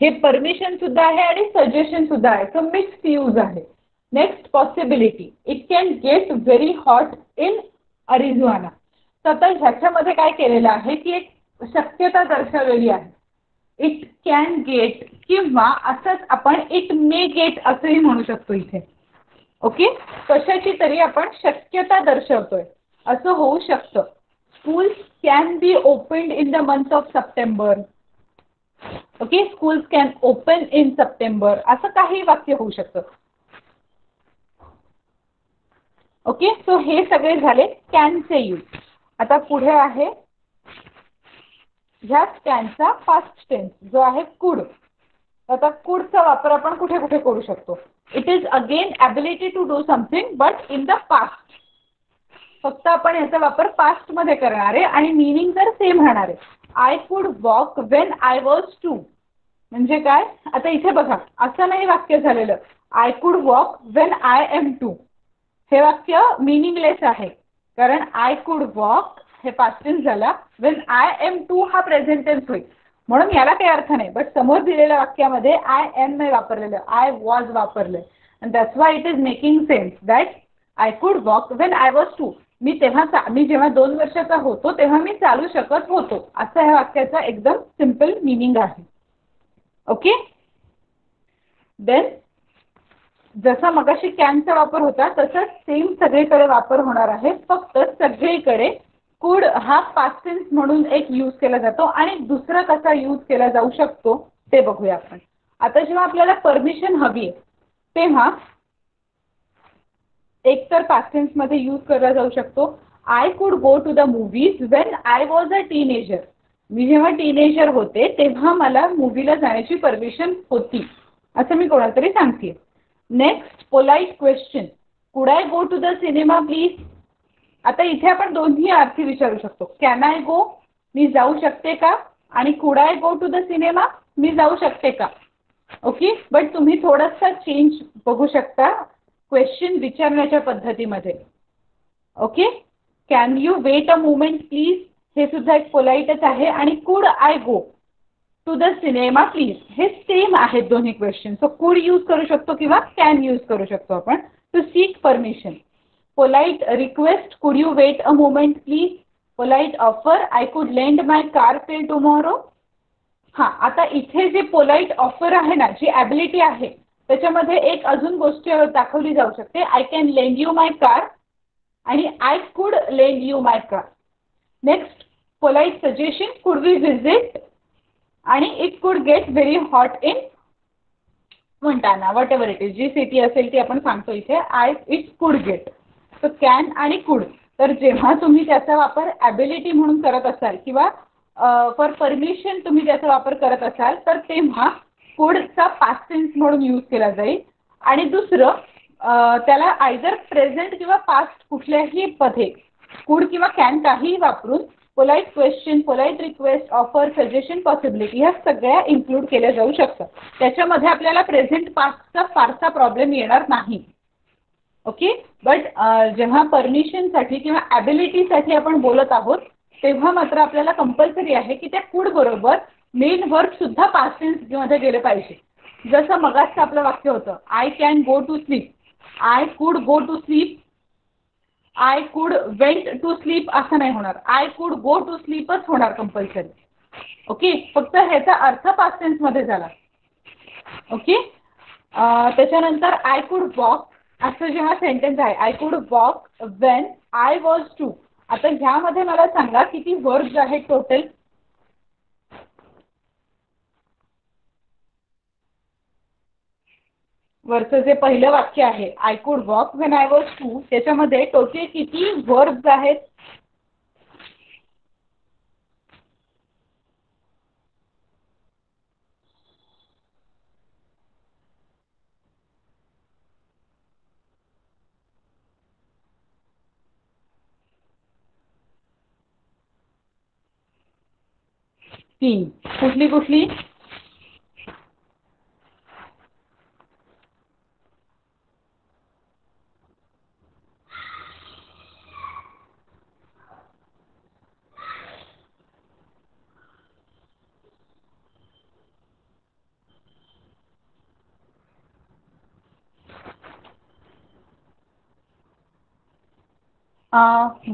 हे परमिशन सुद्धा आहे आणि सजेशन सुद्धा आहे, सो मिक्स्ड यूज आहे. Next, possibility. It can get very hot in Arizona. तर आता ह्याच्यामध्ये काय केलेलं आहे की एक शक्यता दर्शवलेली आहे. इट कॅन गेट किंवा असंच आपण इट मे गेट असंही म्हणू शकतो इथे. ओके, कशाची तरी आपण शक्यता दर्शवतोय, असं होऊ शकतं. Schools can be opened in the month of September. Okay, schools can open in September, असं काही वाक्य होऊ शकतं. ओके, सो हे सगळे झाले कॅनचे यूज. आता पुढे आहे ह्या कॅनचा पास्ट टेन्स जो आहे कुड. आता कुडचा वापर आपण कुठे कुठे करू शकतो. It is again ability to do something but in the past. फक्त आपण याचा वापर पास्ट मध्ये करणार आहे आणि मीनिंग तर सेम राहणार आहे. I could walk when I was 2. म्हणजे काय, आता इथे बघा असं नाही वाक्य झालेलं I could walk when I am 2. हे वाक्य मिनिंगलेस आहे कारण आय कुड वॉक हे पास्ट टेन्स झाला, वेन आय एम 2 हा प्रेझेंट टेन्स होईल, म्हणून याला काही अर्थ नाही. बट समोर दिलेल्या वाक्यामध्ये आय एम नाही वापरलेलं, आय वॉज वापरलं. And that's why it is making sense that I could walk when I was 2. मी जेव्हा 2 वर्षाचा होतो तेव्हा मी चालू शकत होतो, असं ह्या वाक्याचा एकदम सिम्पल मिनिंग आहे. ओके, देन जसा मगाशी कॅनचा वापर होता तसंच सेम सगळीकडे वापर होणार आहे. फक्त सगळीकडे कुड हा पास्ट टेन्स म्हणून एक यूज केला जातो आणि दुसरा कसा यूज केला जाऊ शकतो ते बघूया आपण. आता जेव्हा आपल्याला परमिशन हवी आहे तेव्हा एक तर पास्ट टेन्स मध्ये यूज केला जाऊ शकतो. I could go to the movies when I was a teenager. मी जेव्हा टीनेजर होते तेव्हा मला मूवीला जाण्याची परमिशन होती, असं मी कोणाला तरी सांगते. Next, polite question. Could I go to the cinema please. आता इथे आपण दोन्ही अर्थी विचारू शकतो. कॅन आय गो, मी जाऊ शकते का, आणि could I go to the cinema, मी जाऊ शकते का. ओके, बट तुम्ही थोडासा चेंज बघू शकता क्वेश्चन विचारण्याच्या पद्धतीमध्ये. Okay, can you wait a moment please, हे सुद्धा एक पोलाइटच आहे. आणि could I go to the cinema please, हे सेम आहेत दोन्ही क्वेश्चन. सो कुड यूज करू शकतो किंवा कॅन यूज करू शकतो आपण to seek permission. Polite request, could you wait a moment please. Polite offer, I could lend my car till tomorrow. हां, आता इथे जे पोलाइट ऑफर आहे ना, जी ॲबिलिटी आहे त्याच्यामध्ये एक अजून गोष्ट दाखवली जाऊ शकते. I can lend you my car आणि I could lend you my car. Next, polite suggestion, could we visit, आणि it could get very hot in Montana, whatever it is, जी सिटी असेल ती आपण सांगतो इथे. It could gate. So can आणि कुड. तर जेव्हा तुम्ही त्याचा वापर ॲबिलिटी म्हणून करत असाल किंवा फॉर परमिशन तुम्ही त्याचा वापर करत असाल तर तेव्हा कुडचा पास्ट टेन्स म्हणून यूज केला जाईल. आणि दुसरं, त्याला आयदर प्रेझेंट किंवा पास्ट कुठल्याही मध्ये कुड किंवा कॅन काहीही वापरून polite question, polite request, offer, suggestion, possibility ह्या सगळ्या इन्क्लूड केल्या जाऊ शकतात. त्याच्यामध्ये आपल्याला प्रेझेंट पास्टचा फारसा प्रॉब्लेम येणार नाही. ओके, बट जेव्हा परमिशनसाठी किंवा ॲबिलिटीसाठी आपण बोलत आहोत तेव्हा मात्र आपल्याला कंपल्सरी आहे की त्या कुड बरोबर मेन वर्ब सुद्धा पास्ट टेन्स मध्ये गेले पाहिजे. जसं मगाचं आपलं वाक्य होतं, I can go to sleep, I could go to sleep, I could went to sleep असं नाही होणार. आय कुड गो टू स्लीपच होणार कंपल्सरी. ओके, फक्त ह्याचा अर्थ पास्ट टेन्स मध्ये झाला. ओके, त्याच्यानंतर आय कुड वॉक असं जेव्हा सेंटेन्स आहे, I could walk when I was 2. आता ह्यामध्ये मला सांगा किती वर्ड्स आहेत टोटल. वरचं जे पहिलं वाक्य आहे I could walk when I was 2, त्याच्यामध्ये टोटल किती वर्ब्स आहेत. 3. कुठली कुठली?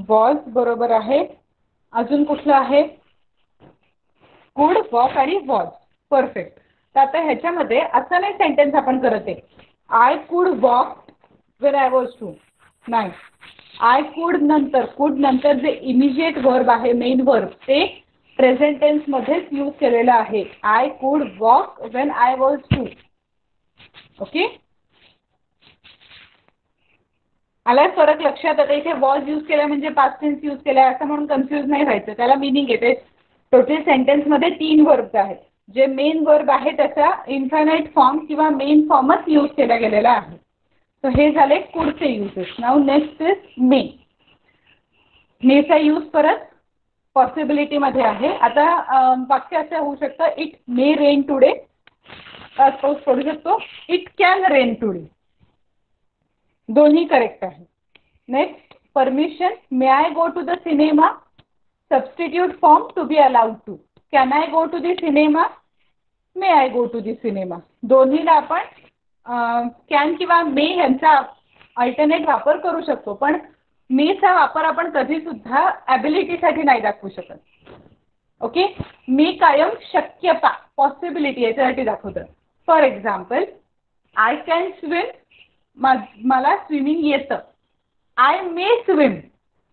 वॉज बरोबर आहे. अजून कुठलं आहे? कुड, वॉक आणि वॉज. परफेक्ट. तर आता ह्याच्यामध्ये असं नाही सेंटेन्स आपण करत आहे I could walk when I was 2. नाही, आय कुड नंतर जे इमिजिएट वर्ब आहे, मेन वर्ब, ते प्रेझेंट टेन्स मध्येच यूज केलेलं आहे. I could walk when I was 2. Okay, आला फरक लक्षात? आता इथे वॉज यूज केला म्हणजे पास्ट टेन्स यूज केला असं म्हणून कन्फ्यूज नाही व्हायचं. त्याला मिनिंग येते. टोटल सेंटेन्स मध्ये 3 वर्ब्स आहेत. जे मेन वर्ब आहे त्याचा इन्फायनाइट फॉर्म किंवा मेन फॉर्मच यूज केला गेलेला आहे. तर हे झाले कुडचे uses. Now next is may. मेचा यूज परत पॉसिबिलिटी मध्ये आहे. आता वाक्य असं होऊ शकतं, इट मे रेन टुडे. पाऊस पडू शकतो. It can rain today. दोन्ही करेक्ट आहे. Next, permission. May I go to the cinema. Substitute form to be allowed to. Can I go to the cinema, may I go to the cinema. दोन्हीला आपण can किंवा मे यांचा alternate वापर करू शकतो. पण मेचा वापर आपण कधी सुद्धा ॲबिलिटीसाठी नाही दाखवू शकत. ओके, मे कायम शक्यता, पॉसिबिलिटी याच्यासाठी दाखवतं. For example, I can swim. मला स्विमिंग येतं. I may swim.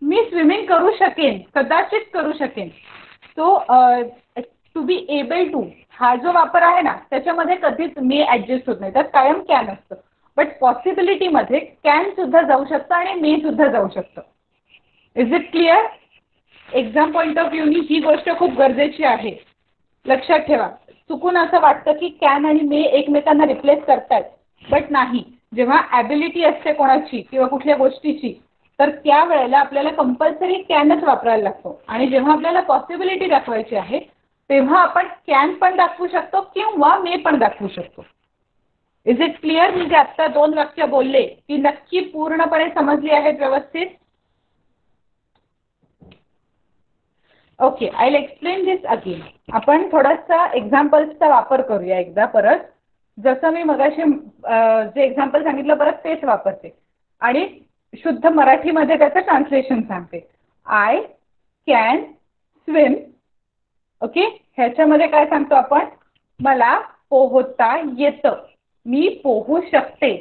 Me swimming करू शकेन, कदाचित करू शकेन. तो टू बी एबल टू हा जो वापर आहे ना, त्याच्यामध्ये कधीच मे ॲडजस्ट होत नाही. त्यात कायम कॅन असतं. बट पॉसिबिलिटीमध्ये कॅन सुद्धा जाऊ शकतं आणि मे सुद्धा जाऊ शकतं. Is it clear? Exam point of व्ह्यूनी ही गोष्ट खूप गरजेची आहे. लक्षात ठेवा. चुकून असं वाटतं की कॅन आणि मे एकमेकांना रिप्लेस करतात, बट नाही. जेव्हा ॲबिलिटी असते कोणाची किंवा कुठल्या गोष्टीची, तर त्यावेळेला आपल्याला कंपल्सरी कॅनच वापरायला लागतो. आणि जेव्हा आपल्याला पॉसिबिलिटी दाखवायची आहे तेव्हा आपण कॅन पण दाखवू शकतो किंवा मे पण दाखवू शकतो. Is it clear? मी जे आत्ता 2 वाक्य बोलले ती नक्की पूर्णपणे समजली आहेत व्यवस्थित? Okay, I will explain this again. आपण थोडासा एक्झाम्पल्सचा वापर करूया एकदा परत. जसं मी मगाशी जे एक्झाम्पल सांगितलं परत तेच वापरते आणि शुद्ध मराठीमध्ये त्याचं ट्रान्सलेशन सांगते. I can swim. ओके, ह्याच्यामध्ये काय सांगतो आपण? मला पोहता येतं, मी पोहू शकते.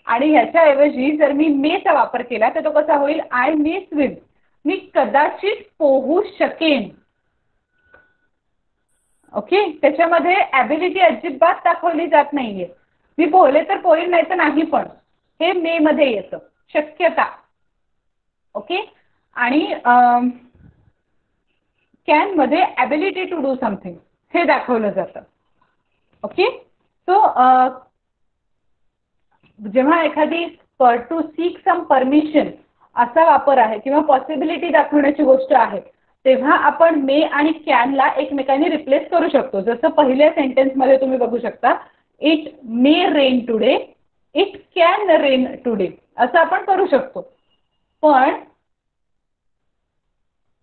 आणि ह्याच्याऐवजी जर मी मेचा वापर केला तर तो कसा होईल? I may swim. मी कदाचित पोहू शकेन. ओके, त्याच्यामध्ये ॲबिलिटी अजिबात दाखवली जात नाहीये. मी पोहले तर पोहील, नाही तर नाही. पण हे मे मध्ये येतं, शक्यता. ओके, आणि कॅन मध्ये ॲबिलिटी टू डू समथिंग हे दाखवलं जातं. ओके, सो जेव्हा एखादी टू सीक सम परमिशन असा वापर आहे किंवा पॉसिबिलिटी दाखवण्याची गोष्ट आहे, तेव्हा आपण मे आणि कॅनला एकमेकांनी रिप्लेस करू शकतो. जसं पहिल्या सेंटेन्समध्ये तुम्ही बघू शकता, it may rain today, it can rain today असं आपण करू शकतो. पण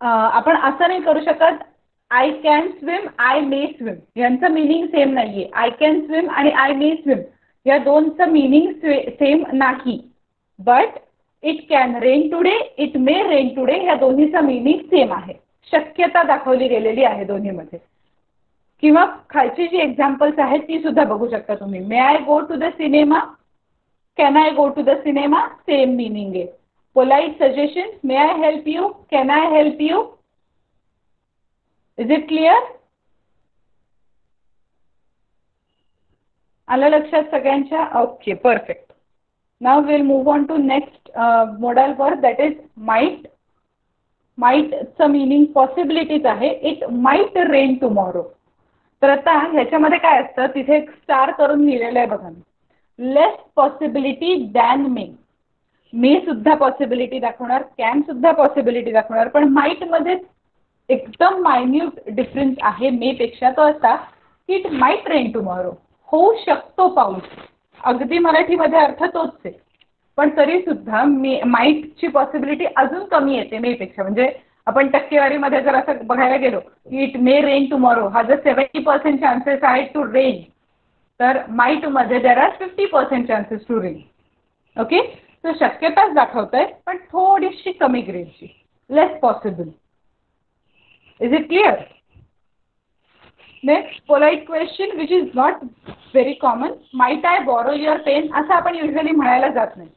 आपण असं नाही करू शकत I can swim, I may swim. यांचं मिनिंग सेम नाहीये. आय कॅन स्विम आणि आय मे स्विम या दोनचं मिनिंग सेम नाही. But it can rain today, it may rain today या दोन्हीचं मिनिंग सेम आहे. शक्यता दाखवली गेलेली आहे दोन्हीमध्ये. किंवा खालची जी एक्झाम्पल्स आहेत ती सुद्धा बघू शकता तुम्ही. May I go to the cinema, can I go to the cinema, same meaning आहे. Polite suggestion, may I help you, can I help you. Is it clear? आलं लक्षात सगळ्यांच्या? Okay, perfect. Now will move on to next modal verb, that is might. माइटचं meaning possibilities आहे. It might rain tomorrow. तर आता ह्याच्यामध्ये काय असतं, तिथे एक स्टार करून लिहिलेलं आहे बघा. लेस पॉसिबिलिटी दॅन मे. मे सुद्धा पॉसिबिलिटी दाखवणार, कॅन सुद्धा पॉसिबिलिटी दाखवणार, पण माइट मध्ये एकदम मायन्यूट डिफरन्स आहे मे पेक्षा तो असा की इट माइट रेन टुमॉरो, होऊ शकतो पाऊस. अगदी मराठीमध्ये अर्थ तोच आहे, पण तरी सुद्धा माइटची पॉसिबिलिटी अजून कमी येते मे पेक्षा. म्हणजे आपण टक्केवारीमध्ये जर असं बघायला गेलो की इट मे रेन टुमॉरो हा जर 70% चान्सेस आहेत टू रेन, तर माइट मध्ये there are 50% chances to rain. Okay, तर शक्यताच दाखवतंय पण थोडीशी कमी ग्रेडची, less possible. Is it clear? Next polite question which is not very common. Might I borrow your pen असं आपण युजली म्हणायला जात नाही.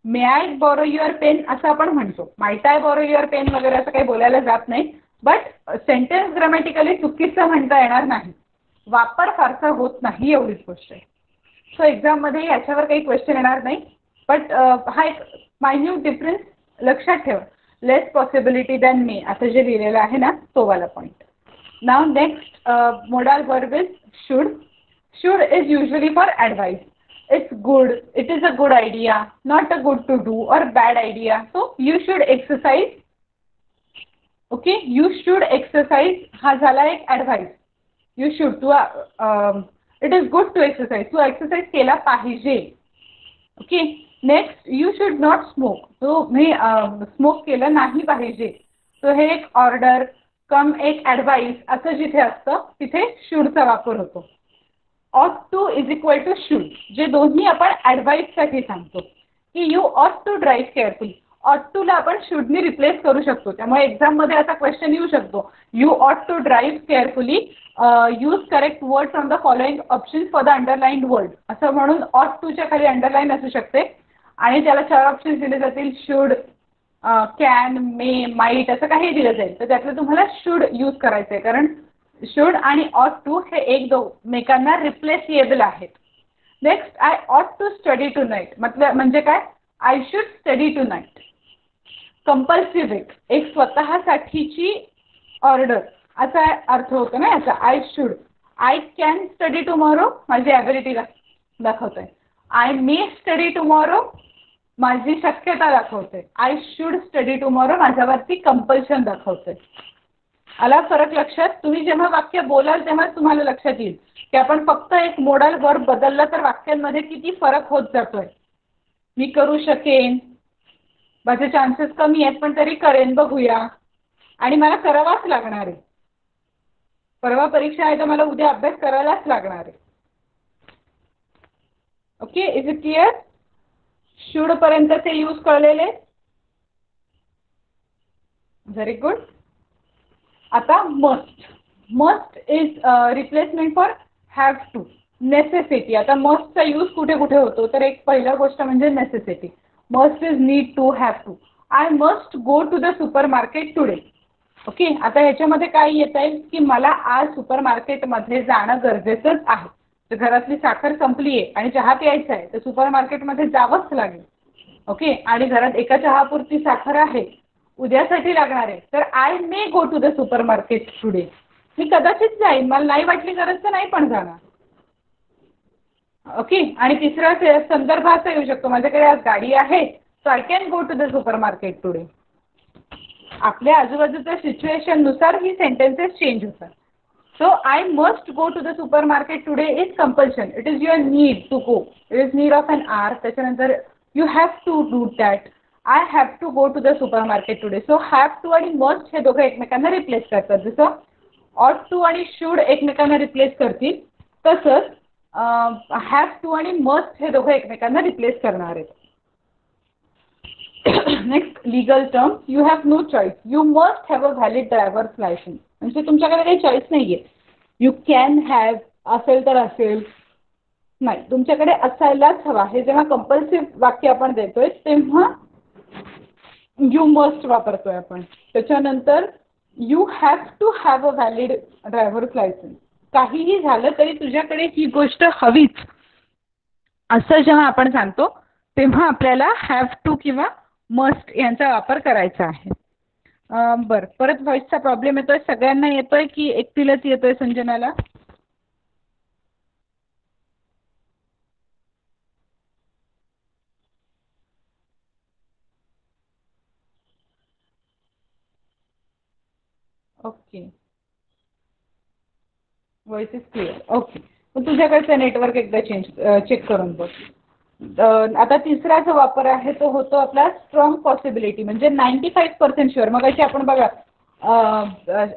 May I borrow your pen असं आपण म्हणतो. Might I borrow your pen वगैरे असं काही बोलायला जात नाही. बट सेंटेन्स ग्रामॅटिकली चुकीचं म्हणता येणार नाही, वापर फारसा होत नाही, एवढीच गोष्ट आहे. सो एक्झाममध्ये याच्यावर काही क्वेश्चन येणार नाही. बट हा एक मायन्यूट डिफरन्स लक्षात ठेवा. लेस पॉसिबिलिटी दॅन मे असं जे लिहिलेलं आहे ना, तो वाला point. Now next modal verb is should. Should is usually for advice. It's good, it is a good idea, not a good to do or bad idea. So you should exercise. Okay, you should exercise हा झाला एक advice. You should to it is good to exercise. Tu exercise केला पाहिजे. Okay, next you should not smoke. तो मी smoke केलं नाही पाहिजे. तो हे एक order कम एक advice असं जिथे असतं तिथे should चा वापर होतो. ought to is equal to should, जे दोन्ही आपण ॲडवाइस साठी सांगतो की you ought to drive carefully. ought to ला आपण should ने रिप्लेस करू शकतो. त्यामुळे एक्झाम मध्ये असा क्वेश्चन येऊ शकतो, you ought to drive carefully, use correct word from the following option for the underlined word असं म्हणून ought to च्या खाली अंडरलाईन असू शकते आणि त्याला 4 ऑप्शन्स दिले जातील, शुड, कॅन, मे, माइट असं काही दिलं जाईल. तर त्यातलं तुम्हाला शुड यूज करायचं आहे, कारण शुड आणि ought to हे एकमेकांना रिप्लेसिएबल आहेत. Next I ought to study tonight म्हणजे काय, I should study tonight. Compulsive एक स्वतःसाठीची ऑर्डर असा अर्थ होतो ना याचा. I should, I can study tomorrow माझी ॲबिलिटी दाखवते. आय मे स्टडी टुमॉरो माझी शक्यता दाखवते. आय शुड स्टडी टुमॉरो माझ्यावरती कंपल्शन दाखवते. आला फरक लक्षात? तुम्ही जेव्हा वाक्य बोलाल तेव्हा तुम्हाला लक्षात येईल की आपण फक्त एक मोडल वर्ब बदलला तर वाक्यांमध्ये किती फरक होत जातोय. मी करू शकेन, माझे चान्सेस कमी आहेत पण तरी करेन, बघूया, आणि मला करावाच लागणार आहे. परवा परीक्षा आहे तर मला उद्या अभ्यास करायलाच लागणार आहे. Okay, is it clear? Should पर्यंतचे यूज कळलेले? Very good. आता must. Must is replacement for have to. Necessity. आता मस्टचा यूज कुठे कुठे होतो तर एक पहिला गोष्ट म्हणजे necessity. Must is need to have to. I must go to the supermarket today. Okay, आता ह्याच्यामध्ये काय येत आहे की मला आज सुपर मार्केटमध्ये जाणं गरजेचंच आहे. तर घरातली साखर संपली आहे आणि चहा प्यायचा आहे तर सुपर मार्केटमध्ये जावंच लागेल. ओके, आणि घरात एका चहापुरती साखर आहे, उद्यासाठी लागणार आहे, तर I may go to the supermarket today. मी कदाचित जाईन, मला नाही वाटली गरज तर नाही पण जाणार. ओके, आणि तिसरा संदर्भ असा येऊ शकतो, माझ्याकडे आज गाडी आहे so I can go to the supermarket today. आपल्या आजूबाजूच्या सिच्युएशन नुसार ही सेंटेन्सेस चेंज होतात. So I must go to the supermarket today is compulsion. It is your need to go. It is need of an hour. त्याच्यानंतर you have to do that. I have to go to the supermarket today. So have to आणि must हे दोघं एकमेकांना replace करतात. जसं ऑट to आणि should एकमेकांना रिप्लेस करतील तसंच हॅव टू आणि मस्ट हे दोघं एकमेकांना रिप्लेस करणार आहेत. Next legal term. You have no choice. You must have a valid driver's licence. म्हणजे तुमच्याकडे काही चॉईस नाहीये. यू कॅन हॅव असेल तर असेल, नाही, तुमच्याकडे असायलाच हवा. हे जेव्हा कंपल्सिव्ह वाक्य आपण देतोय तेव्हा यू मस्ट वापरतोय आपण. त्याच्यानंतर you have to have a valid driver's licence. काहीही झालं तरी तुझ्याकडे ही गोष्ट हवीच असं जेव्हा आपण सांगतो तेव्हा आपल्याला हॅव टू किंवा मस्ट यांचा वापर करायचा आहे. बरं, परत व्हॉइसचा प्रॉब्लेम येतोय. सगळ्यांना येतोय की एकटीलाच येतोय संजनाला? Okay, voice is clear. Okay, मग तुझ्याकडचं नेटवर्क एकदा चेक करून बघ. आता तिसरा जो वापर आहे तो होतो आपला स्ट्रॉंग पॉसिबिलिटी, म्हणजे 95% शुअर. मग अशी आपण बघा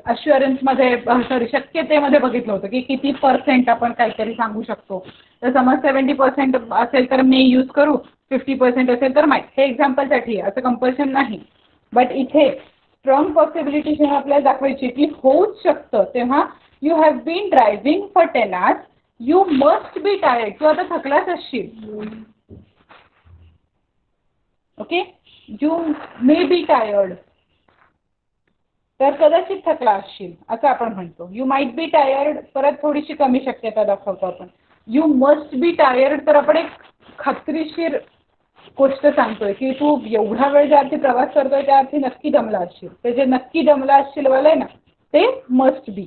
अश्युरन्समध्ये सॉरी शक्यतेमध्ये बघितलं होतं की किती % आपण काहीतरी सांगू शकतो. तर समज 70% असेल तर मे यूज करू, 50% असेल तर माय. हे एक्झाम्पलसाठी असं कंपल्शन नाही. बट इथे स्ट्रॉंग पॉसिबिलिटी जेव्हा आपल्याला दाखवायची की होऊच शकतं, तेव्हा you have been driving for 10 hours, you must be tired. तू आता थकलाच असशील. Okay, you may be tired, तर कदाचित थकला असशील असं आपण म्हणतो. यू माइट बी टायर्ड परत थोडीशी कमी शक्यता दाखवतो आपण. यू मस्ट बी टायर्ड तर आपण एक खात्रीशीर गोष्ट सांगतोय की तू एवढा वेळ ज्या अर्थी प्रवास करतोय त्या अर्थी नक्की दमला असशील. ते जे नक्की दमला असशील वाला आहे ना ते मस्ट बी.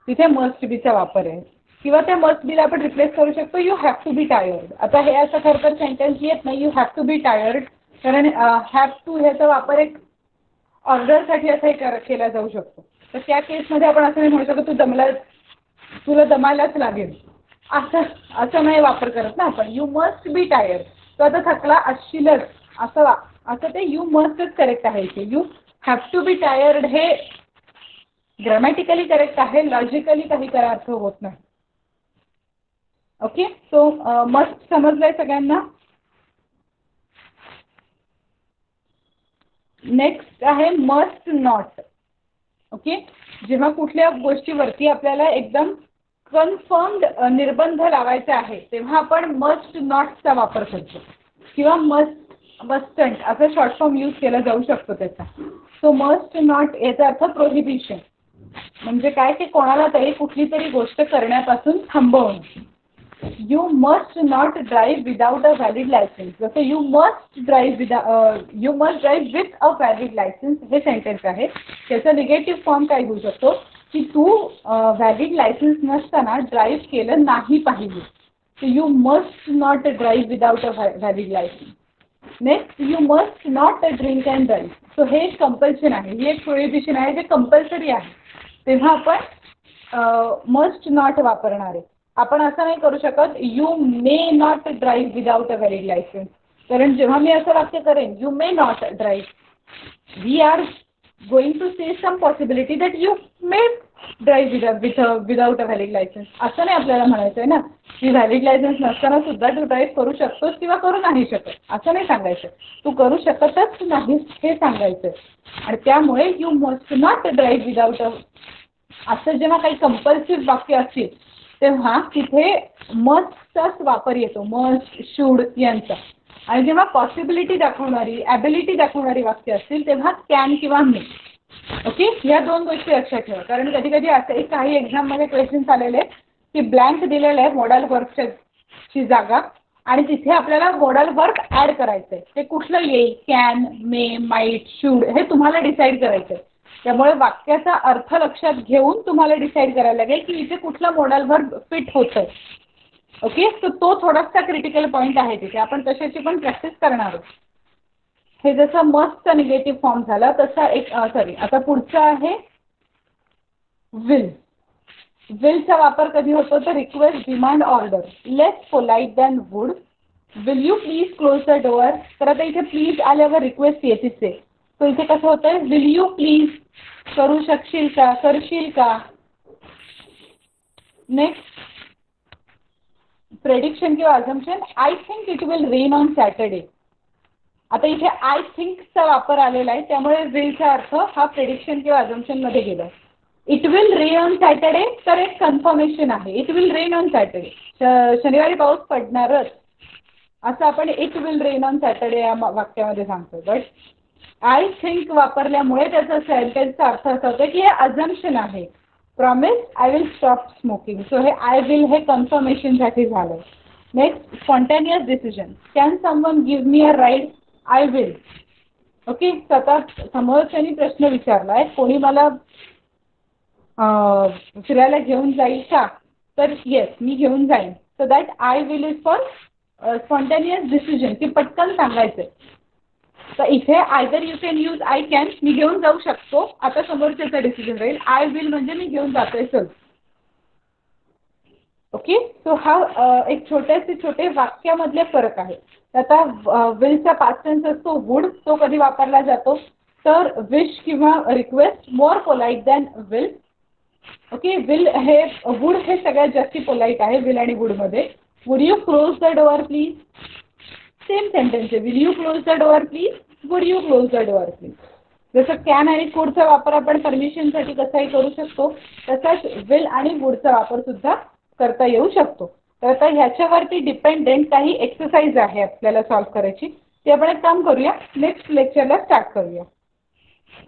तिथे मस्ट बीचा वापर आहे. किंवा त्या मस्ट बीला आपण रिप्लेस करू शकतो you have to be tired. आता हे असं खरं तर सेंटेन्स येत नाही you have to be tired, कारण हॅव टू ह्याचा वापर एक ऑर्डरसाठी असंही केला जाऊ शकतो. तर त्या केसमध्ये आपण असं नाही म्हणू शकतो तुला दमायलाच लागेल असं नाही वापर करत ना आपण. यू मस्ट बी टायर्ड, तो आता थकला असशीलच असं ते यू मस्टच करेक्ट आहे. ते you have to be tired हे ग्रामॅटिकली करेक्ट आहे, लॉजिकली काही त्याला अर्थ होत नाही. ओके, सो मस्ट समजलंय सगळ्यांना. नेक्स्ट आहे मस्ट नॉट. ओके, जेव्हा कुठल्या गोष्टीवरती आपल्याला एकदम कन्फर्म्ड निर्बंध लावायचा आहे तेव्हा आपण मस्ट नॉटचा वापर करतो किंवा मस्टंट असा शॉर्ट फॉर्म यूज केला जाऊ शकतो त्याचा. सो मस्ट नॉट याचा अर्थ प्रोहिबिशन, म्हणजे काय की कोणाला तरी कुठली तरी गोष्ट करण्यापासून थांबवणं. You must not drive without a valid licence. जसं you must drive with a valid licence हे सेंटेन्स आहे. त्याचा निगेटिव्ह फॉर्म काय होऊ शकतो की तू व्हॅलिड लायसन्स नसताना ड्राईव्ह केलं नाही पाहिजे. So you must not drive without a valid licence. Next you must not drink and drive. So हे एक कंपल्शन आहे, ही एक प्रोहिबिशन आहे जे कंपल्सरी आहे. तेव्हा आपण मस्ट नॉट वापरणार आहे. आपण असं नाही करू शकत you may not drive without a valid licence, कारण जेव्हा मी असं वाक्य करेन you may not drive, we are going to say some possibility that you may drive without a valid licence. असं नाही आपल्याला म्हणायचं आहे ना की व्हॅलिड लायसन्स नसताना सुद्धा तू ड्राईव्ह करू शकतोस किंवा करू नाही शकत असं नाही सांगायचं. तू करू शकतच नाही हे सांगायचं. आणि त्यामुळे you must not drive without असं जेव्हा काही कंपल्सिव्ह वाक्य असतील तेव्हा तिथे मस्टचाच वापर येतो, मस्ट शुड यांचा. आणि जेव्हा पॉसिबिलिटी दाखवणारी ॲबिलिटी दाखवणारी वाक्य असतील तेव्हा कॅन किंवा मे. ओके, या दोन गोष्टी लक्षात ठेवा, कारण कधी कधी असं काही एक्झाममध्ये क्वेश्चन्स आलेले की ब्लँक दिलेलं आहे मॉडल वर्कची जागा आणि तिथे आपल्याला मॉडल वर्क ॲड करायचं आहे. ते कुठलं येईल, कॅन, मे, माईट, शूड हे तुम्हाला डिसाईड करायचं आहे. त्यामुळे वाक्याचा अर्थ लक्षात घेऊन तुम्हाला डिसाईड करायला लागेल की इथे कुठलं मॉडल वर्क फिट होतंय. ओके, सो तो थोडासा क्रिटिकल पॉईंट आहे तिथे. आपण तशाची पण प्रॅक्टिस करणार आहोत. हे जसं मस्टचा निगेटिव्ह फॉर्म झाला तसा एक आता पुढचा आहे विल. विलचा वापर कधी होतो तर request, demand, order. Less polite than would. Will you please close the door. तर आता इथे प्लीज आल्यावर रिक्वेस्ट येतेच आहे. तो इथे कसं होतंय विल यू प्लीज, करू शकशील का, करशील का. नेक्स्ट प्रेडिक्शन किंवा assumption. I think it will rain on Saturday. आता इथे आय थिंकचा वापर आलेला आहे त्यामुळे विलचा अर्थ हा प्रेडिक्शन किंवा अझम्पशन मध्ये गेला. It will rain on Saturday तर एक कन्फर्मेशन आहे. It will rain on Saturday, शनिवारी पाऊस पडणारच असं आपण it will rain on Saturday या वाक्यामध्ये सांगतो. बट आय थिंक वापरल्यामुळे त्याचा सेंटेन्सचा अर्थ असा होतो की हे अझम्पशन आहे. Promise I will stop smoking. So हे आय विल हे कन्फर्मेशनसाठी झालं. Next spontaneous decision. Can someone give me a ride. I will. Okay, स्वतः समोरच्यानी प्रश्न विचारलाय कोणी मला फिरायला घेऊन जाईल का, तर येस मी घेऊन जाईन. So that I will is for spontaneous decision की पटकन सांगायचंय. तर इथे either you can use I can, मी घेऊन जाऊ शकतो, आता समोरच्याचा डिसिजन राहील. आय विल म्हणजे मी घेऊन जातोय चल. ओके, सो हा एक छोटे वाक्यामधले फरक आहे. आता विलचा पास्ट टेन्स असतो वुड, तो कधी वापरला जातो तर विश किंवा request, more polite than will. Okay, will हे वुड हे सगळ्यात जास्ती पोलाइट आहे विल आणि वुड मध्ये. Would you close the door please, same sentence आहे. Will you close the door please, would you close the door please. जसं can आणि कुडचा वापर आपण परमिशनसाठी कसाही करू शकतो, तसाच विल आणि वुडचा वापर सुद्धा करता येऊ शकतो. तर आता ह्याच्यावरती डिपेंडेंट काही एक्सरसाइज आहे आपल्याला सॉल्व्ह करायची, ते आपण एक काम करूया, नेक्स्ट लेक्चरला स्टार्ट करूया.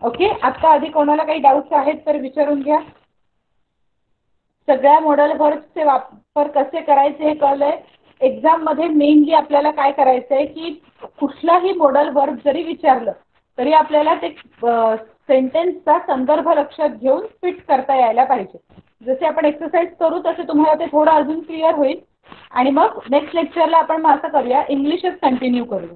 ओके, आता आधी कोणाला काही डाऊट्स आहेत तर विचारून घ्या. सगळ्या मॉडल व्हर्ब्सचे वापर कसे करायचे हे कळलंय. एक्झाम मध्ये मेनली आपल्याला काय करायचं आहे की कुठलाही मॉडल वर्ब जरी विचारलं तरी आपल्याला ते सेंटेन्सचा संदर्भ लक्षात घेऊन फिट करता यायला पाहिजे. जसे आपण एक्सरसाइज करू तसे तुम्हाला ते थोडं अजून क्लिअर होईल. आणि मग नेक्स्ट लेक्चरला आपण असं करूया, इंग्लिशच कंटिन्यू करूया.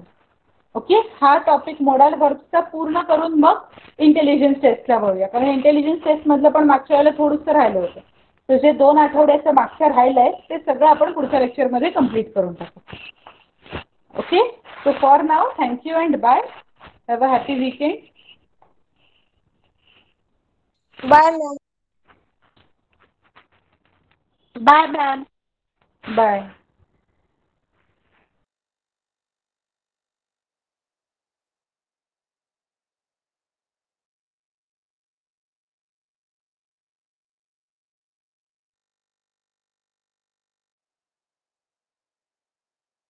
ओके, हा टॉपिक मॉडल वर्ब्सचा पूर्ण करून मग इंटेलिजन्स टेस्टला वळूया, कारण इंटेलिजन्स टेस्ट मधलं पण मागच्या वेळेला थोडंसं राहिलं होतं. तर जे 2 आठवड्याचं मागच्या राहिलंय ते सगळं आपण पुढच्या लेक्चरमध्ये कंप्लीट करून टाकू. Okay, so for now thank you and bye. Have a happy weekend. Bye ma'am. Bye, ma'am. Bye.